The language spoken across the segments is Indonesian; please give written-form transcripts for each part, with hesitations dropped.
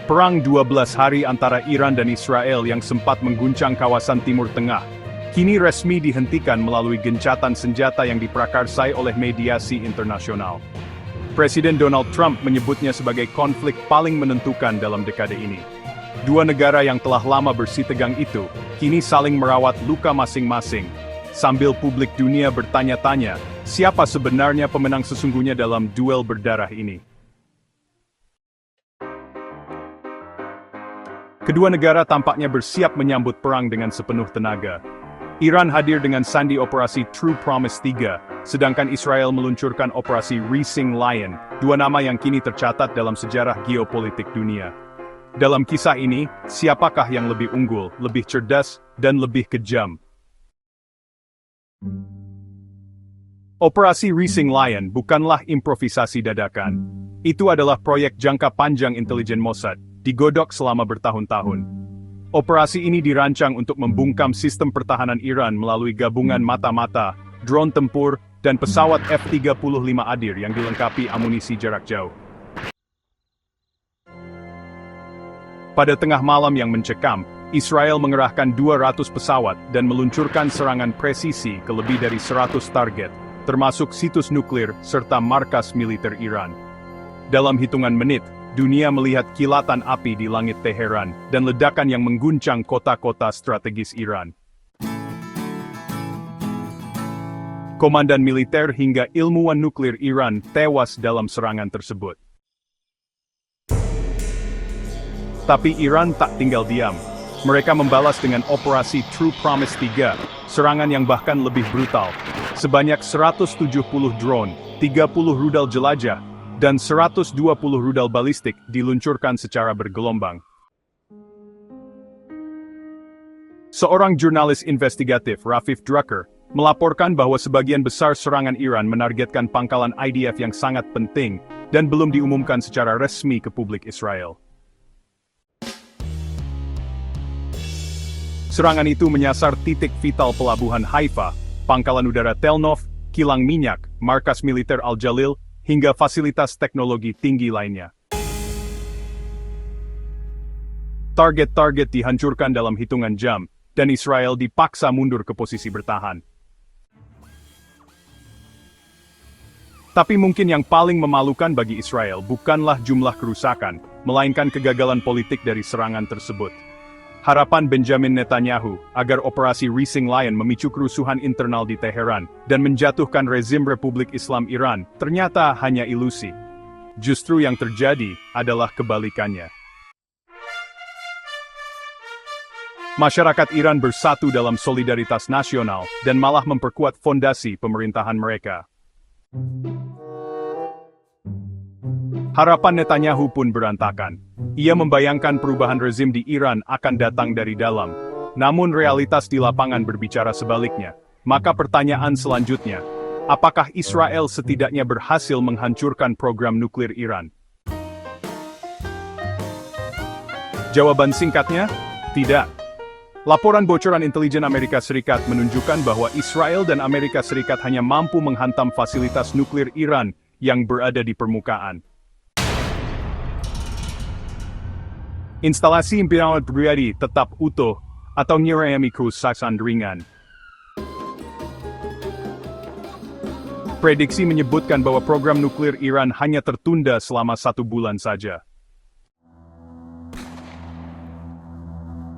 Perang 12 hari antara Iran dan Israel yang sempat mengguncang kawasan Timur Tengah, kini resmi dihentikan melalui gencatan senjata yang diprakarsai oleh mediasi internasional. Presiden Donald Trump menyebutnya sebagai konflik paling menentukan dalam dekade ini. Dua negara yang telah lama bersitegang itu, kini saling merawat luka masing-masing, sambil publik dunia bertanya-tanya, siapa sebenarnya pemenang sesungguhnya dalam duel berdarah ini. Kedua negara tampaknya bersiap menyambut perang dengan sepenuh tenaga. Iran hadir dengan sandi operasi True Promise 3, sedangkan Israel meluncurkan operasi Rising Lion, dua nama yang kini tercatat dalam sejarah geopolitik dunia. Dalam kisah ini, siapakah yang lebih unggul, lebih cerdas, dan lebih kejam? Operasi Rising Lion bukanlah improvisasi dadakan. Itu adalah proyek jangka panjang intelijen Mossad, digodok selama bertahun-tahun. Operasi ini dirancang untuk membungkam sistem pertahanan Iran melalui gabungan mata-mata, drone tempur, dan pesawat F-35 Adir yang dilengkapi amunisi jarak jauh. Pada tengah malam yang mencekam, Israel mengerahkan 200 pesawat dan meluncurkan serangan presisi ke lebih dari 100 target, termasuk situs nuklir serta markas militer Iran. Dalam hitungan menit, dunia melihat kilatan api di langit Teheran dan ledakan yang mengguncang kota-kota strategis Iran. Komandan militer hingga ilmuwan nuklir Iran tewas dalam serangan tersebut. Tapi Iran tak tinggal diam. Mereka membalas dengan operasi True Promise 3, serangan yang bahkan lebih brutal. Sebanyak 170 drone, 30 rudal jelajah, dan 120 rudal balistik diluncurkan secara bergelombang. Seorang jurnalis investigatif, Rafif Drucker, melaporkan bahwa sebagian besar serangan Iran menargetkan pangkalan IDF yang sangat penting dan belum diumumkan secara resmi ke publik Israel. Serangan itu menyasar titik vital pelabuhan Haifa, pangkalan udara Tel Nof, kilang minyak, markas militer Al-Jalil, hingga fasilitas teknologi tinggi lainnya. Target-target dihancurkan dalam hitungan jam, dan Israel dipaksa mundur ke posisi bertahan. Tapi mungkin yang paling memalukan bagi Israel bukanlah jumlah kerusakan, melainkan kegagalan politik dari serangan tersebut. Harapan Benjamin Netanyahu agar operasi Rising Lion memicu kerusuhan internal di Teheran dan menjatuhkan rezim Republik Islam Iran ternyata hanya ilusi. Justru yang terjadi adalah kebalikannya. Masyarakat Iran bersatu dalam solidaritas nasional dan malah memperkuat fondasi pemerintahan mereka. Harapan Netanyahu pun berantakan. Ia membayangkan perubahan rezim di Iran akan datang dari dalam. Namun realitas di lapangan berbicara sebaliknya. Maka pertanyaan selanjutnya, apakah Israel setidaknya berhasil menghancurkan program nuklir Iran? Jawaban singkatnya, tidak. Laporan bocoran intelijen Amerika Serikat menunjukkan bahwa Israel dan Amerika Serikat hanya mampu menghantam fasilitas nuklir Iran yang berada di permukaan. Instalasi impian pribadi tetap utuh atau mengalami kerusakan ringan. Prediksi menyebutkan bahwa program nuklir Iran hanya tertunda selama 1 bulan saja.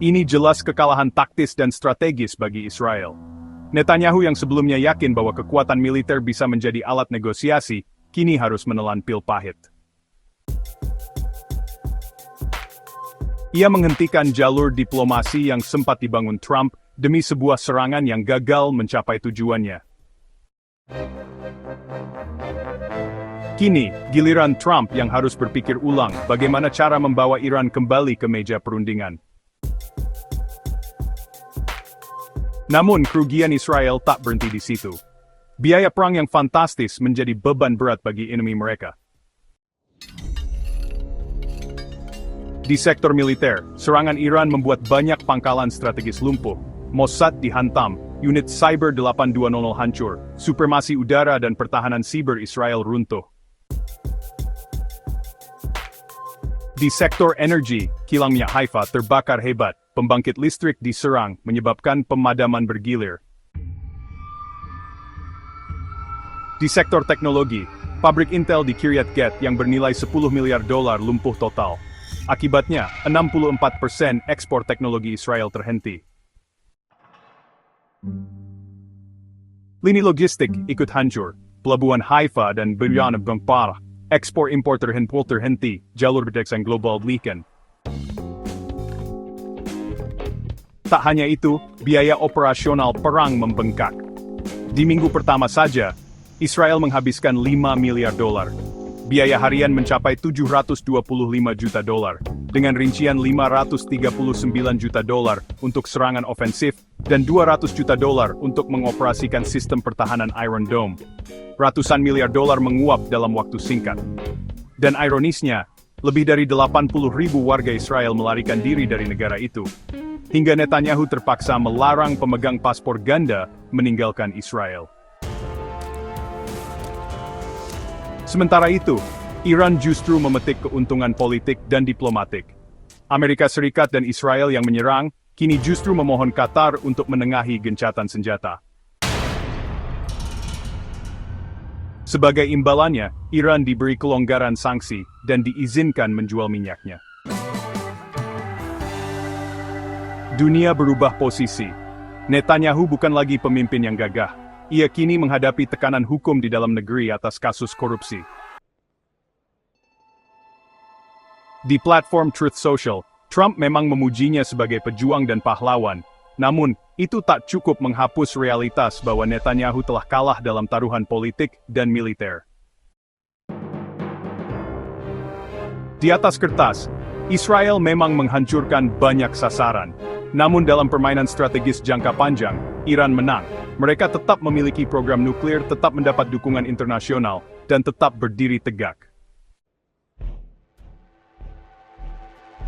Ini jelas kekalahan taktis dan strategis bagi Israel. Netanyahu yang sebelumnya yakin bahwa kekuatan militer bisa menjadi alat negosiasi, kini harus menelan pil pahit. Ia menghentikan jalur diplomasi yang sempat dibangun Trump demi sebuah serangan yang gagal mencapai tujuannya. Kini, giliran Trump yang harus berpikir ulang bagaimana cara membawa Iran kembali ke meja perundingan. Namun, kerugian Israel tak berhenti di situ. Biaya perang yang fantastis menjadi beban berat bagi enemi mereka. Di sektor militer, serangan Iran membuat banyak pangkalan strategis lumpuh. Mossad dihantam, unit Cyber 8200 hancur, supremasi udara dan pertahanan siber Israel runtuh. Di sektor energi, kilang minyak Haifa terbakar hebat, pembangkit listrik diserang menyebabkan pemadaman bergilir. Di sektor teknologi, pabrik Intel di Kiryat Gat yang bernilai $10 miliar lumpuh total. Akibatnya, 64% ekspor teknologi Israel terhenti. Lini logistik ikut hancur, pelabuhan Haifa dan Beirut parah. Ekspor-impor terhenti, jalur perdagangan global belikan. Tak hanya itu, biaya operasional perang membengkak. Di minggu pertama saja, Israel menghabiskan $5 miliar. Biaya harian mencapai $725 juta, dengan rincian $539 juta untuk serangan ofensif dan $200 juta untuk mengoperasikan sistem pertahanan Iron Dome. Ratusan miliar dolar menguap dalam waktu singkat. Dan ironisnya, lebih dari 80.000 warga Israel melarikan diri dari negara itu. Hingga Netanyahu terpaksa melarang pemegang paspor ganda meninggalkan Israel. Sementara itu, Iran justru memetik keuntungan politik dan diplomatik. Amerika Serikat dan Israel yang menyerang, kini justru memohon Qatar untuk menengahi gencatan senjata. Sebagai imbalannya, Iran diberi kelonggaran sanksi dan diizinkan menjual minyaknya. Dunia berubah posisi. Netanyahu bukan lagi pemimpin yang gagah. Ia kini menghadapi tekanan hukum di dalam negeri atas kasus korupsi. Di platform Truth Social, Trump memang memujinya sebagai pejuang dan pahlawan. Namun, itu tak cukup menghapus realitas bahwa Netanyahu telah kalah dalam taruhan politik dan militer. Di atas kertas, Israel memang menghancurkan banyak sasaran. Namun dalam permainan strategis jangka panjang, Iran menang. Mereka tetap memiliki program nuklir, tetap mendapat dukungan internasional, dan tetap berdiri tegak.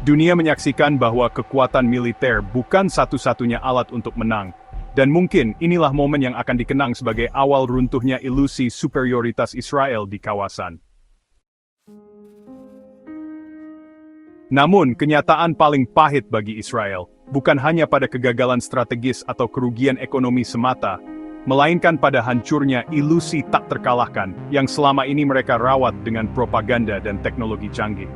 Dunia menyaksikan bahwa kekuatan militer bukan satu-satunya alat untuk menang, dan mungkin inilah momen yang akan dikenang sebagai awal runtuhnya ilusi superioritas Israel di kawasan. Namun, kenyataan paling pahit bagi Israel bukan hanya pada kegagalan strategis atau kerugian ekonomi semata, melainkan pada hancurnya ilusi tak terkalahkan yang selama ini mereka rawat dengan propaganda dan teknologi canggih.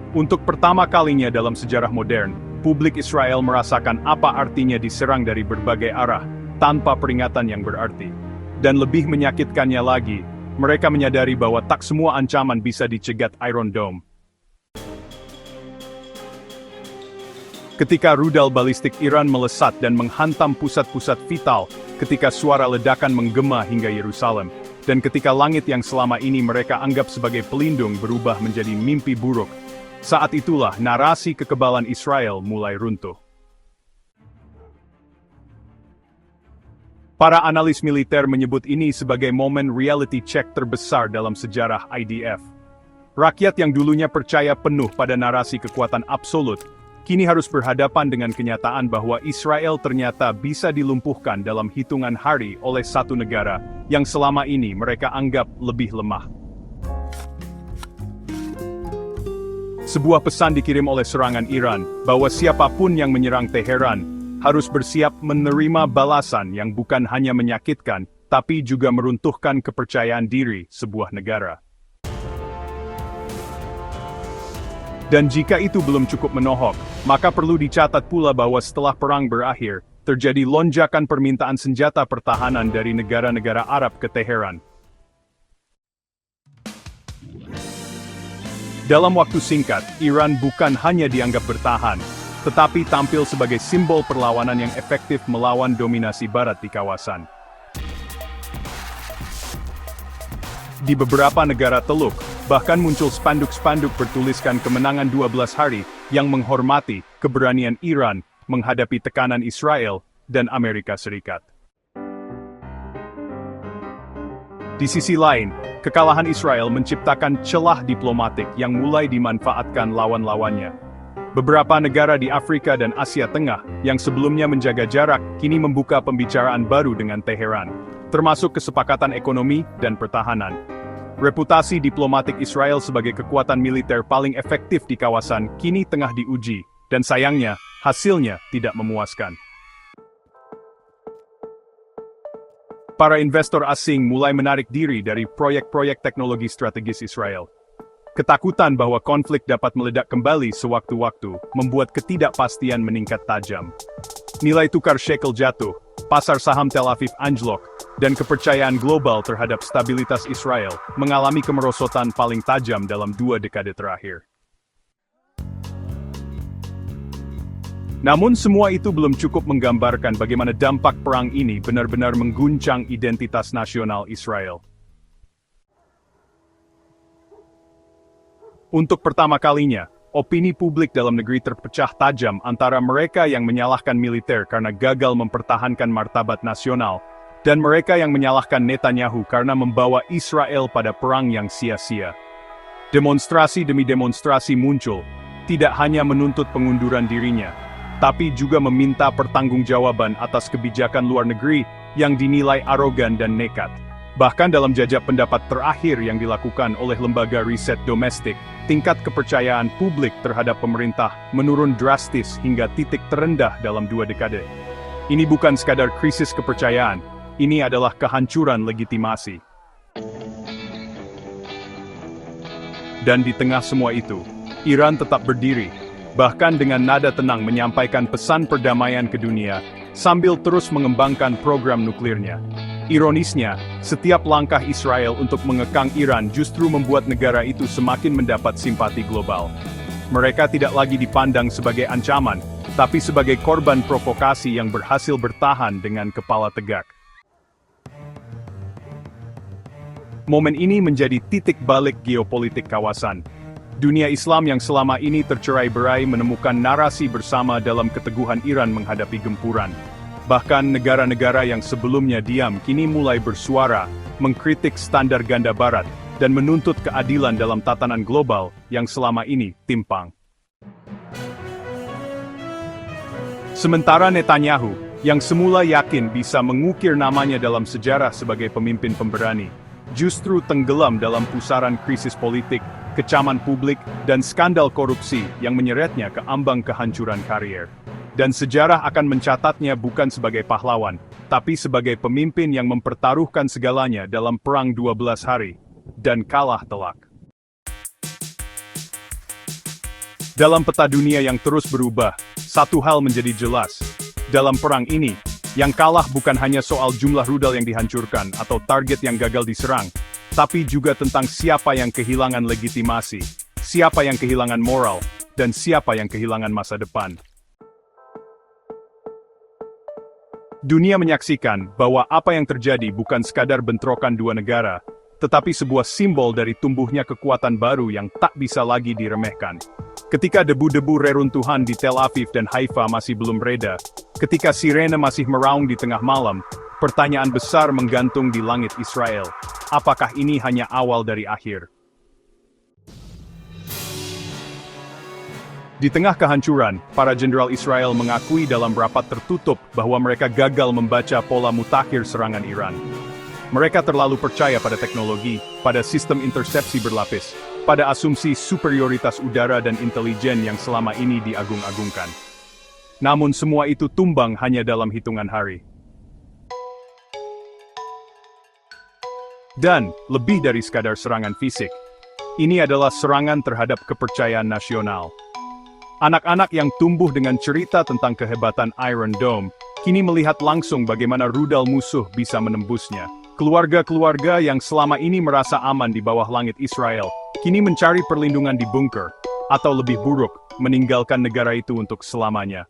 Untuk pertama kalinya dalam sejarah modern, publik Israel merasakan apa artinya diserang dari berbagai arah, tanpa peringatan yang berarti. Dan lebih menyakitkannya lagi, mereka menyadari bahwa tak semua ancaman bisa dicegat Iron Dome. Ketika rudal balistik Iran melesat dan menghantam pusat-pusat vital, ketika suara ledakan menggema hingga Yerusalem, dan ketika langit yang selama ini mereka anggap sebagai pelindung berubah menjadi mimpi buruk, saat itulah narasi kekebalan Israel mulai runtuh. Para analis militer menyebut ini sebagai momen reality check terbesar dalam sejarah IDF. Rakyat yang dulunya percaya penuh pada narasi kekuatan absolut, kini harus berhadapan dengan kenyataan bahwa Israel ternyata bisa dilumpuhkan dalam hitungan hari oleh satu negara yang selama ini mereka anggap lebih lemah. Sebuah pesan dikirim oleh serangan Iran, bahwa siapapun yang menyerang Teheran, harus bersiap menerima balasan yang bukan hanya menyakitkan, tapi juga meruntuhkan kepercayaan diri sebuah negara. Dan jika itu belum cukup menohok, maka perlu dicatat pula bahwa setelah perang berakhir, terjadi lonjakan permintaan senjata pertahanan dari negara-negara Arab ke Teheran. Dalam waktu singkat, Iran bukan hanya dianggap bertahan, tetapi tampil sebagai simbol perlawanan yang efektif melawan dominasi Barat di kawasan. Di beberapa negara Teluk, bahkan muncul spanduk-spanduk bertuliskan kemenangan 12 hari yang menghormati keberanian Iran menghadapi tekanan Israel dan Amerika Serikat. Di sisi lain, kekalahan Israel menciptakan celah diplomatik yang mulai dimanfaatkan lawan-lawannya. Beberapa negara di Afrika dan Asia Tengah yang sebelumnya menjaga jarak kini membuka pembicaraan baru dengan Teheran, termasuk kesepakatan ekonomi dan pertahanan. Reputasi diplomatik Israel sebagai kekuatan militer paling efektif di kawasan kini tengah diuji, dan sayangnya, hasilnya tidak memuaskan. Para investor asing mulai menarik diri dari proyek-proyek teknologi strategis Israel. Ketakutan bahwa konflik dapat meledak kembali sewaktu-waktu membuat ketidakpastian meningkat tajam. Nilai tukar shekel jatuh, pasar saham Tel Aviv anjlok, dan kepercayaan global terhadap stabilitas Israel mengalami kemerosotan paling tajam dalam 2 dekade terakhir. Namun semua itu belum cukup menggambarkan bagaimana dampak perang ini benar-benar mengguncang identitas nasional Israel. Untuk pertama kalinya, opini publik dalam negeri terpecah tajam antara mereka yang menyalahkan militer karena gagal mempertahankan martabat nasional, dan mereka yang menyalahkan Netanyahu karena membawa Israel pada perang yang sia-sia. Demonstrasi demi demonstrasi muncul, tidak hanya menuntut pengunduran dirinya, tapi juga meminta pertanggungjawaban atas kebijakan luar negeri yang dinilai arogan dan nekat. Bahkan dalam jajak pendapat terakhir yang dilakukan oleh lembaga riset domestik, tingkat kepercayaan publik terhadap pemerintah menurun drastis hingga titik terendah dalam 2 dekade. Ini bukan sekadar krisis kepercayaan, ini adalah kehancuran legitimasi. Dan di tengah semua itu, Iran tetap berdiri, bahkan dengan nada tenang menyampaikan pesan perdamaian ke dunia, sambil terus mengembangkan program nuklirnya. Ironisnya, setiap langkah Israel untuk mengekang Iran justru membuat negara itu semakin mendapat simpati global. Mereka tidak lagi dipandang sebagai ancaman, tapi sebagai korban provokasi yang berhasil bertahan dengan kepala tegak. Momen ini menjadi titik balik geopolitik kawasan. Dunia Islam yang selama ini tercerai-berai menemukan narasi bersama dalam keteguhan Iran menghadapi gempuran. Bahkan negara-negara yang sebelumnya diam kini mulai bersuara, mengkritik standar ganda Barat, dan menuntut keadilan dalam tatanan global yang selama ini timpang. Sementara Netanyahu, yang semula yakin bisa mengukir namanya dalam sejarah sebagai pemimpin pemberani, justru tenggelam dalam pusaran krisis politik, kecaman publik, dan skandal korupsi yang menyeretnya ke ambang kehancuran karier. Dan sejarah akan mencatatnya bukan sebagai pahlawan, tapi sebagai pemimpin yang mempertaruhkan segalanya dalam perang 12 hari, dan kalah telak. Dalam peta dunia yang terus berubah, satu hal menjadi jelas. Dalam perang ini, yang kalah bukan hanya soal jumlah rudal yang dihancurkan atau target yang gagal diserang, tapi juga tentang siapa yang kehilangan legitimasi, siapa yang kehilangan moral, dan siapa yang kehilangan masa depan. Dunia menyaksikan bahwa apa yang terjadi bukan sekadar bentrokan 2 negara, tetapi sebuah simbol dari tumbuhnya kekuatan baru yang tak bisa lagi diremehkan. Ketika debu-debu reruntuhan di Tel Aviv dan Haifa masih belum reda, ketika sirene masih meraung di tengah malam, pertanyaan besar menggantung di langit Israel. Apakah ini hanya awal dari akhir? Di tengah kehancuran, para jenderal Israel mengakui dalam rapat tertutup bahwa mereka gagal membaca pola mutakhir serangan Iran. Mereka terlalu percaya pada teknologi, pada sistem intersepsi berlapis, pada asumsi superioritas udara dan intelijen yang selama ini diagung-agungkan. Namun semua itu tumbang hanya dalam hitungan hari. Dan, lebih dari sekadar serangan fisik, ini adalah serangan terhadap kepercayaan nasional. Anak-anak yang tumbuh dengan cerita tentang kehebatan Iron Dome, kini melihat langsung bagaimana rudal musuh bisa menembusnya. Keluarga-keluarga yang selama ini merasa aman di bawah langit Israel, kini mencari perlindungan di bunker, atau lebih buruk, meninggalkan negara itu untuk selamanya.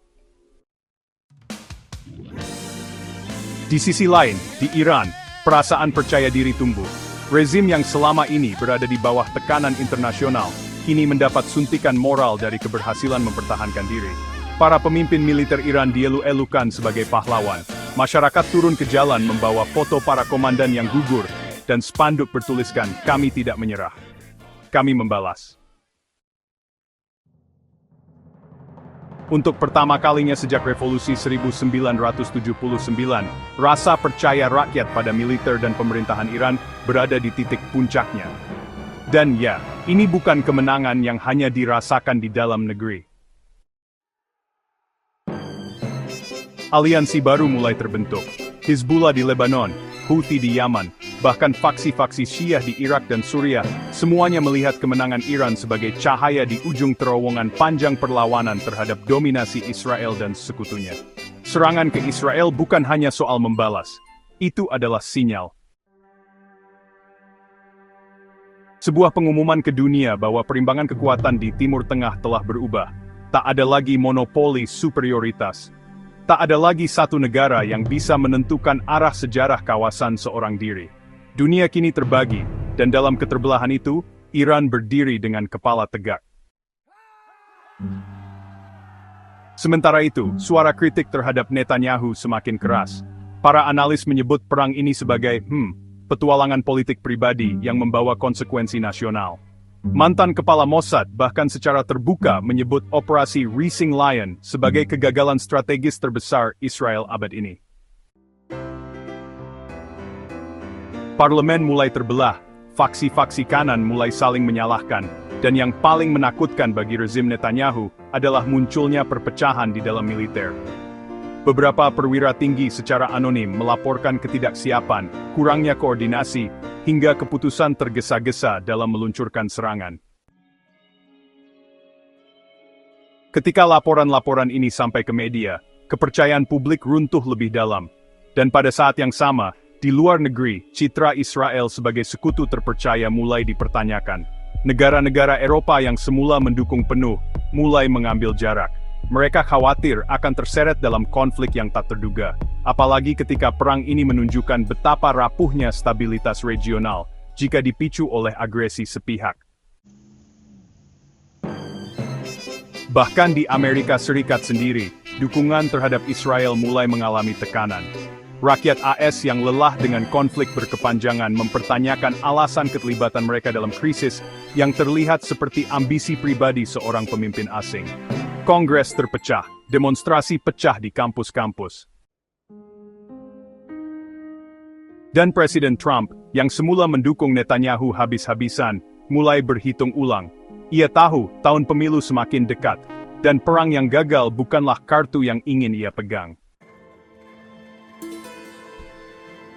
Di sisi lain, di Iran, perasaan percaya diri tumbuh. Rezim yang selama ini berada di bawah tekanan internasional, kini mendapat suntikan moral dari keberhasilan mempertahankan diri. Para pemimpin militer Iran dielu-elukan sebagai pahlawan. Masyarakat turun ke jalan membawa foto para komandan yang gugur, dan spanduk bertuliskan, "Kami tidak menyerah. Kami membalas." Untuk pertama kalinya sejak Revolusi 1979, rasa percaya rakyat pada militer dan pemerintahan Iran berada di titik puncaknya. Dan ya, ini bukan kemenangan yang hanya dirasakan di dalam negeri. Aliansi baru mulai terbentuk. Hizbullah di Lebanon, Houthi di Yaman, bahkan faksi-faksi Syiah di Irak dan Suriah, semuanya melihat kemenangan Iran sebagai cahaya di ujung terowongan panjang perlawanan terhadap dominasi Israel dan sekutunya. Serangan ke Israel bukan hanya soal membalas, itu adalah sinyal. Sebuah pengumuman ke dunia bahwa perimbangan kekuatan di Timur Tengah telah berubah. Tak ada lagi monopoli superioritas. Tak ada lagi satu negara yang bisa menentukan arah sejarah kawasan seorang diri. Dunia kini terbagi, dan dalam keterbelahan itu, Iran berdiri dengan kepala tegak. Sementara itu, suara kritik terhadap Netanyahu semakin keras. Para analis menyebut perang ini sebagai, petualangan politik pribadi yang membawa konsekuensi nasional. Mantan kepala Mossad bahkan secara terbuka menyebut operasi Rising Lion sebagai kegagalan strategis terbesar Israel abad ini. Parlemen mulai terbelah, faksi-faksi kanan mulai saling menyalahkan, dan yang paling menakutkan bagi rezim Netanyahu adalah munculnya perpecahan di dalam militer. Beberapa perwira tinggi secara anonim melaporkan ketidaksiapan, kurangnya koordinasi, hingga keputusan tergesa-gesa dalam meluncurkan serangan. Ketika laporan-laporan ini sampai ke media, kepercayaan publik runtuh lebih dalam. Dan pada saat yang sama, di luar negeri, citra Israel sebagai sekutu terpercaya mulai dipertanyakan. Negara-negara Eropa yang semula mendukung penuh, mulai mengambil jarak. Mereka khawatir akan terseret dalam konflik yang tak terduga, apalagi ketika perang ini menunjukkan betapa rapuhnya stabilitas regional jika dipicu oleh agresi sepihak. Bahkan di Amerika Serikat sendiri, dukungan terhadap Israel mulai mengalami tekanan. Rakyat AS yang lelah dengan konflik berkepanjangan mempertanyakan alasan keterlibatan mereka dalam krisis yang terlihat seperti ambisi pribadi seorang pemimpin asing. Kongres terpecah, demonstrasi pecah di kampus-kampus. Dan Presiden Trump, yang semula mendukung Netanyahu habis-habisan, mulai berhitung ulang. Ia tahu tahun pemilu semakin dekat, dan perang yang gagal bukanlah kartu yang ingin ia pegang.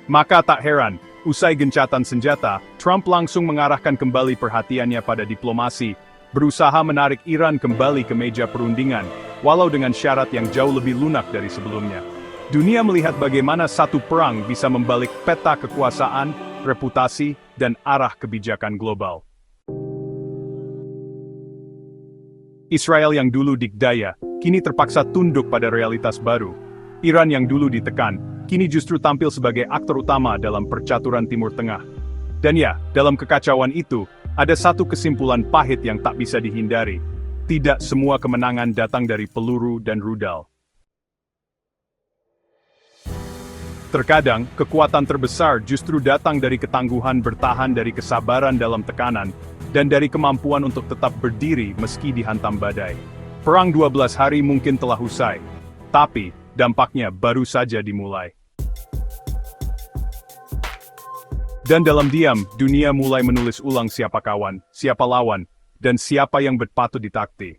Maka tak heran, usai gencatan senjata, Trump langsung mengarahkan kembali perhatiannya pada diplomasi, berusaha menarik Iran kembali ke meja perundingan, walau dengan syarat yang jauh lebih lunak dari sebelumnya. Dunia melihat bagaimana satu perang bisa membalik peta kekuasaan, reputasi, dan arah kebijakan global. Israel yang dulu dikdaya, kini terpaksa tunduk pada realitas baru. Iran yang dulu ditekan, kini justru tampil sebagai aktor utama dalam percaturan Timur Tengah. Dan ya, dalam kekacauan itu, ada satu kesimpulan pahit yang tak bisa dihindari. Tidak semua kemenangan datang dari peluru dan rudal. Terkadang, kekuatan terbesar justru datang dari ketangguhan bertahan dari kesabaran dalam tekanan, dan dari kemampuan untuk tetap berdiri meski dihantam badai. Perang 12 hari mungkin telah usai, tapi dampaknya baru saja dimulai. Dan dalam diam, dunia mulai menulis ulang siapa kawan, siapa lawan, dan siapa yang berpatut ditakti.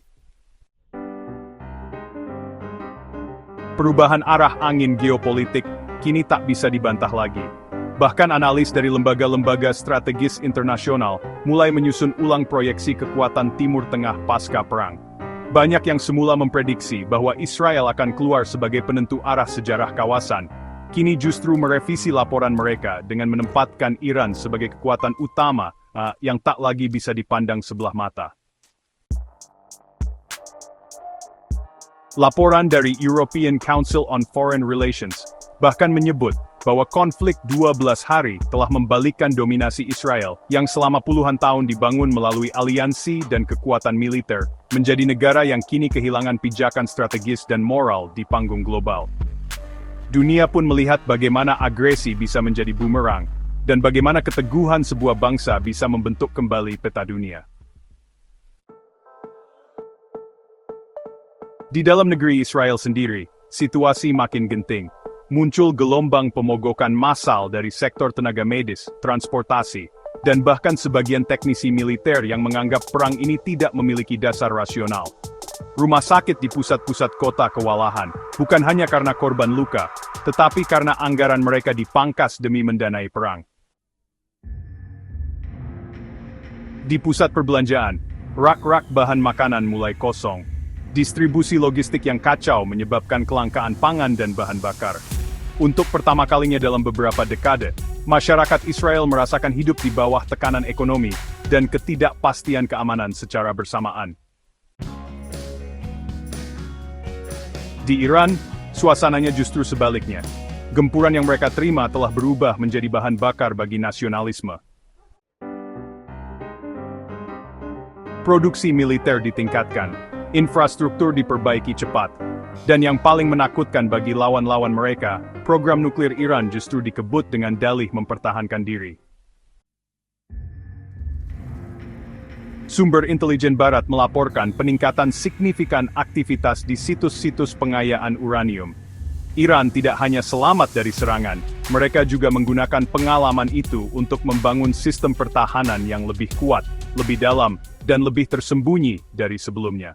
Perubahan arah angin geopolitik kini tak bisa dibantah lagi. Bahkan analis dari lembaga-lembaga strategis internasional mulai menyusun ulang proyeksi kekuatan Timur Tengah pasca perang. Banyak yang semula memprediksi bahwa Israel akan keluar sebagai penentu arah sejarah kawasan, kini justru merevisi laporan mereka dengan menempatkan Iran sebagai kekuatan utama yang tak lagi bisa dipandang sebelah mata. Laporan dari European Council on Foreign Relations bahkan menyebut bahwa konflik 12 hari telah membalikkan dominasi Israel yang selama puluhan tahun dibangun melalui aliansi dan kekuatan militer, menjadi negara yang kini kehilangan pijakan strategis dan moral di panggung global. Dunia pun melihat bagaimana agresi bisa menjadi bumerang, dan bagaimana keteguhan sebuah bangsa bisa membentuk kembali peta dunia. Di dalam negeri Israel sendiri, situasi makin genting. Muncul gelombang pemogokan massal dari sektor tenaga medis, transportasi, dan bahkan sebagian teknisi militer yang menganggap perang ini tidak memiliki dasar rasional. Rumah sakit di pusat-pusat kota kewalahan, bukan hanya karena korban luka, tetapi karena anggaran mereka dipangkas demi mendanai perang. Di pusat perbelanjaan, rak-rak bahan makanan mulai kosong. Distribusi logistik yang kacau menyebabkan kelangkaan pangan dan bahan bakar. Untuk pertama kalinya dalam beberapa dekade, masyarakat Israel merasakan hidup di bawah tekanan ekonomi dan ketidakpastian keamanan secara bersamaan. Di Iran, suasananya justru sebaliknya. Gempuran yang mereka terima telah berubah menjadi bahan bakar bagi nasionalisme. Produksi militer ditingkatkan, infrastruktur diperbaiki cepat, dan yang paling menakutkan bagi lawan-lawan mereka, program nuklir Iran justru dikebut dengan dalih mempertahankan diri. Sumber intelijen barat melaporkan peningkatan signifikan aktivitas di situs-situs pengayaan uranium. Iran tidak hanya selamat dari serangan, mereka juga menggunakan pengalaman itu untuk membangun sistem pertahanan yang lebih kuat, lebih dalam, dan lebih tersembunyi dari sebelumnya.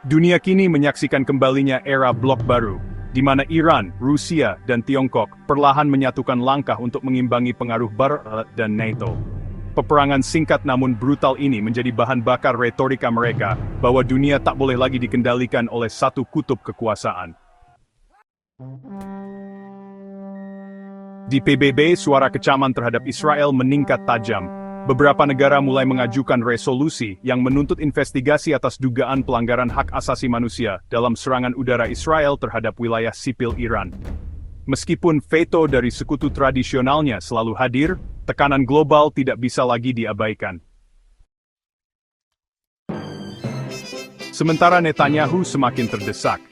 Dunia kini menyaksikan kembalinya era blok baru, di mana Iran, Rusia, dan Tiongkok perlahan menyatukan langkah untuk mengimbangi pengaruh Barat dan NATO. Peperangan singkat namun brutal ini menjadi bahan bakar retorika mereka bahwa dunia tak boleh lagi dikendalikan oleh satu kutub kekuasaan. Di PBB, suara kecaman terhadap Israel meningkat tajam. Beberapa negara mulai mengajukan resolusi yang menuntut investigasi atas dugaan pelanggaran hak asasi manusia dalam serangan udara Israel terhadap wilayah sipil Iran. Meskipun veto dari sekutu tradisionalnya selalu hadir, tekanan global tidak bisa lagi diabaikan. Sementara Netanyahu semakin terdesak.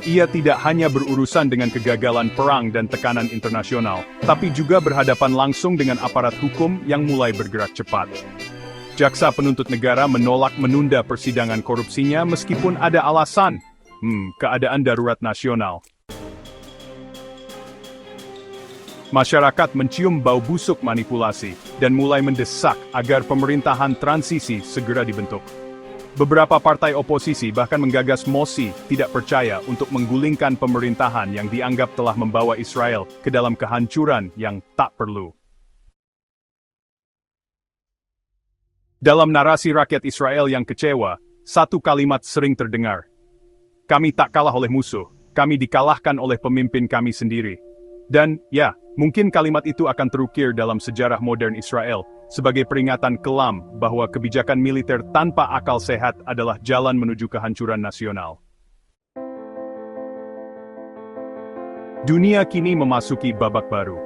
Ia tidak hanya berurusan dengan kegagalan perang dan tekanan internasional, tapi juga berhadapan langsung dengan aparat hukum yang mulai bergerak cepat. Jaksa penuntut negara menolak menunda persidangan korupsinya meskipun ada alasan, keadaan darurat nasional. Masyarakat mencium bau busuk manipulasi dan mulai mendesak agar pemerintahan transisi segera dibentuk. Beberapa partai oposisi bahkan menggagas mosi tidak percaya untuk menggulingkan pemerintahan yang dianggap telah membawa Israel ke dalam kehancuran yang tak perlu. Dalam narasi rakyat Israel yang kecewa, satu kalimat sering terdengar. Kami tak kalah oleh musuh, kami dikalahkan oleh pemimpin kami sendiri. Dan, ya, mungkin kalimat itu akan terukir dalam sejarah modern Israel, sebagai peringatan kelam bahwa kebijakan militer tanpa akal sehat adalah jalan menuju kehancuran nasional. Dunia kini memasuki babak baru.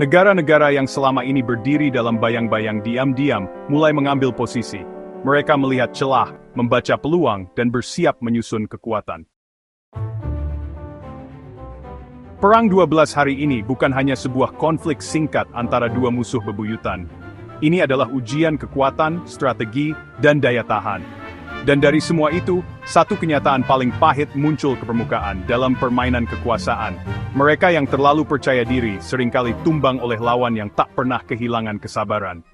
Negara-negara yang selama ini berdiri dalam bayang-bayang diam-diam mulai mengambil posisi. Mereka melihat celah, membaca peluang, dan bersiap menyusun kekuatan. Perang 12 hari ini bukan hanya sebuah konflik singkat antara dua musuh bebuyutan. Ini adalah ujian kekuatan, strategi, dan daya tahan. Dan dari semua itu, satu kenyataan paling pahit muncul ke permukaan dalam permainan kekuasaan. Mereka yang terlalu percaya diri seringkali tumbang oleh lawan yang tak pernah kehilangan kesabaran.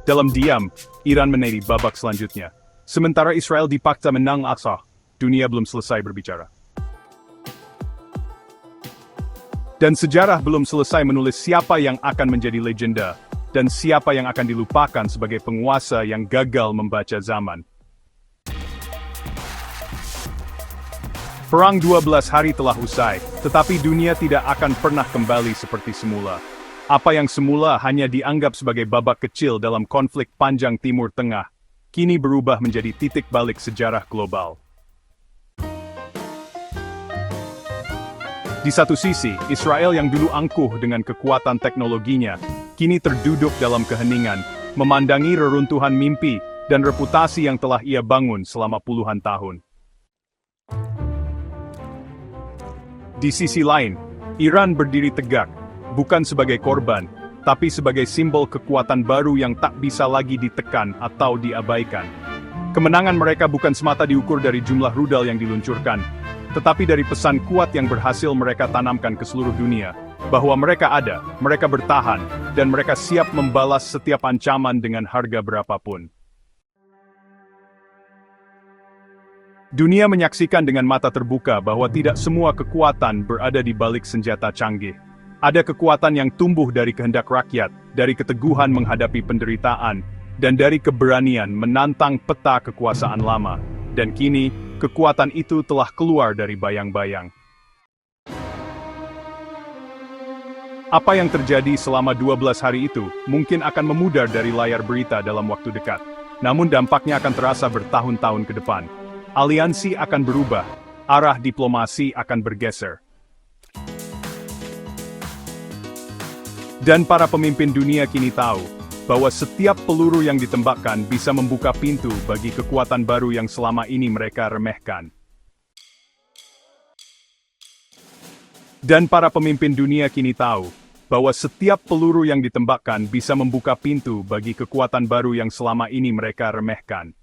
Dalam diam, Iran menepi babak selanjutnya. Sementara Israel dipaksa menang Al-Aqsa, dunia belum selesai berbicara. Dan sejarah belum selesai menulis siapa yang akan menjadi legenda, dan siapa yang akan dilupakan sebagai penguasa yang gagal membaca zaman. Perang 12 hari telah usai, tetapi dunia tidak akan pernah kembali seperti semula. Apa yang semula hanya dianggap sebagai babak kecil dalam konflik panjang Timur Tengah, kini berubah menjadi titik balik sejarah global. Di satu sisi, Israel yang dulu angkuh dengan kekuatan teknologinya, kini terduduk dalam keheningan, memandangi reruntuhan mimpi dan reputasi yang telah ia bangun selama puluhan tahun. Di sisi lain, Iran berdiri tegak, bukan sebagai korban, tapi sebagai simbol kekuatan baru yang tak bisa lagi ditekan atau diabaikan. Kemenangan mereka bukan semata diukur dari jumlah rudal yang diluncurkan, tetapi dari pesan kuat yang berhasil mereka tanamkan ke seluruh dunia, bahwa mereka ada, mereka bertahan, dan mereka siap membalas setiap ancaman dengan harga berapapun. Dunia menyaksikan dengan mata terbuka bahwa tidak semua kekuatan berada di balik senjata canggih. Ada kekuatan yang tumbuh dari kehendak rakyat, dari keteguhan menghadapi penderitaan, dan dari keberanian menantang peta kekuasaan lama. Dan kini, kekuatan itu telah keluar dari bayang-bayang. Apa yang terjadi selama 12 hari itu mungkin akan memudar dari layar berita dalam waktu dekat. Namun dampaknya akan terasa bertahun-tahun ke depan. Aliansi akan berubah, arah diplomasi akan bergeser. Dan para pemimpin dunia kini tahu bahwa setiap peluru yang ditembakkan bisa membuka pintu bagi kekuatan baru yang selama ini mereka remehkan. Dan para pemimpin dunia kini tahu bahwa setiap peluru yang ditembakkan bisa membuka pintu bagi kekuatan baru yang selama ini mereka remehkan.